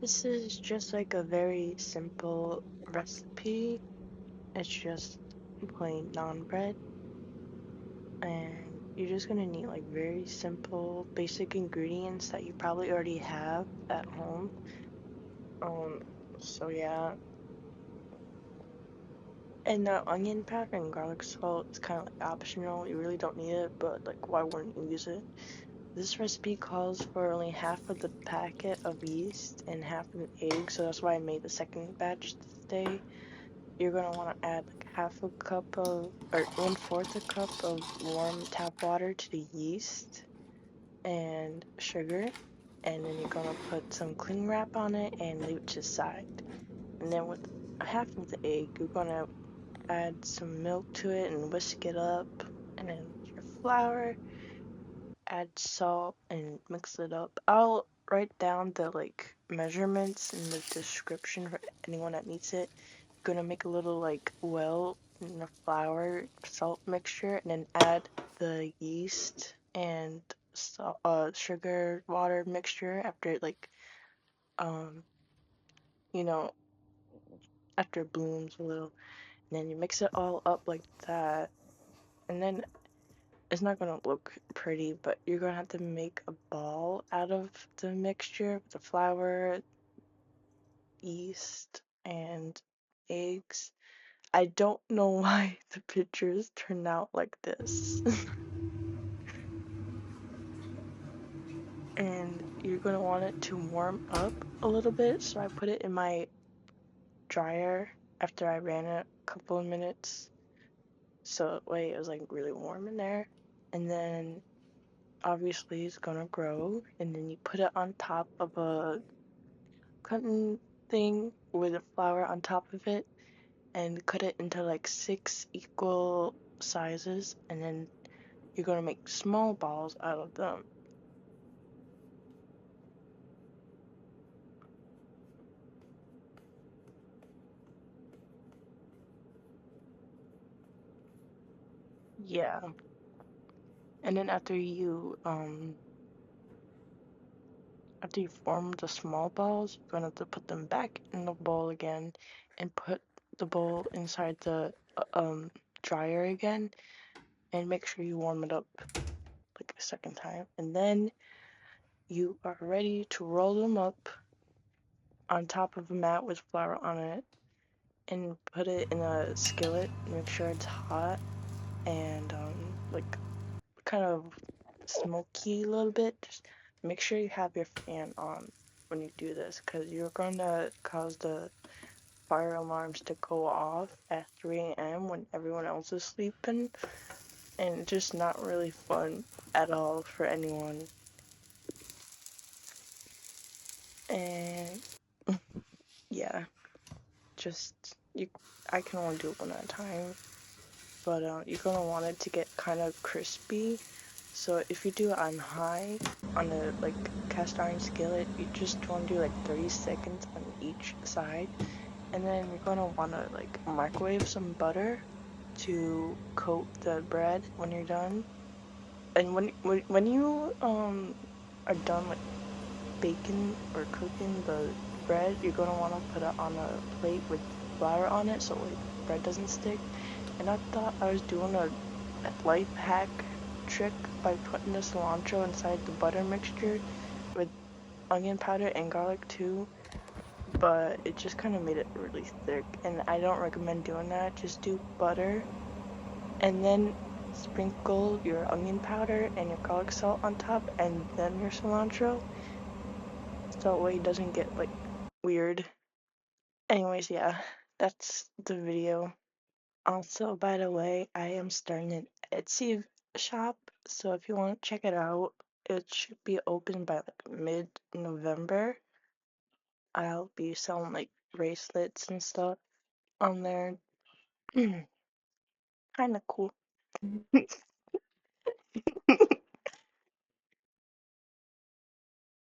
This is just like a very simple recipe. It's just plain naan bread, and you're just gonna need like very simple, basic ingredients that you probably already have at home. Um, so yeah, and the onion powder and garlic salt is kind of like optional. You really don't need it, but like, why wouldn't you use it? This recipe calls for only half of the packet of yeast and half of an egg, so that's why I made the second batch today. You're gonna want to add like half a cup of, or 1/4 a cup of warm tap water to the yeast and sugar, and then you're gonna put some cling wrap on it and leave it to the side. And then with a half of the egg, you're gonna add some milk to it and whisk it up, and then your flour, add salt and mix it up. I'll write down the like measurements in the description for anyone that needs it. Gonna make a little like well in the flour salt mixture and then add the yeast and sugar water mixture after it like um you know after it blooms a little, and then you mix it all up like that, and then it's not gonna look pretty, but you're gonna have to make a ball out of the mixture with the flour, yeast, and eggs. I don't know why the pictures turn out like this. And you're gonna want it to warm up a little bit, so I put it in my dryer after I ran it a couple of minutes, so that way it was like really warm in there. And then obviously it's gonna grow, and then you put it on top of a cutting thing with the flour on top of it and cut it into like 6 equal sizes, and then you're gonna make small balls out of them. Yeah. And then after you form the small balls, you're gonna have to put them back in the bowl again and put the bowl inside the dryer again, and make sure you warm it up like a second time. And then you are ready to roll them up on top of a mat with flour on it and put it in a skillet. Make sure it's hot and like kind of smoky a little bit. Just make sure you have your fan on when you do this, because you're gonna cause the fire alarms to go off at 3 a.m. when everyone else is sleeping, and it's just not really fun at all for anyone. And yeah, just you, I can only do it one at a time, but you're gonna want it to get kind of crispy. So if you do it on high on a like cast iron skillet, you just want to do like 30 seconds on each side, and then you're gonna want to like microwave some butter to coat the bread when you're done. And when you are done like baking or cooking the bread, you're gonna want to put it on a plate with flour on it so like bread doesn't stick. And I thought I was doing a life hack trick by putting the cilantro inside the butter mixture with onion powder and garlic too, but it just kind of made it really thick, and I don't recommend doing that. Just do butter and then sprinkle your onion powder and your garlic salt on top and then your cilantro, so that way it doesn't get like weird. Anyways, yeah, that's the video. Also, by the way, I am starting an Etsy shop, so if you want to check it out, it should be open by like mid-November. I'll be selling like bracelets and stuff on there. Kind of cool.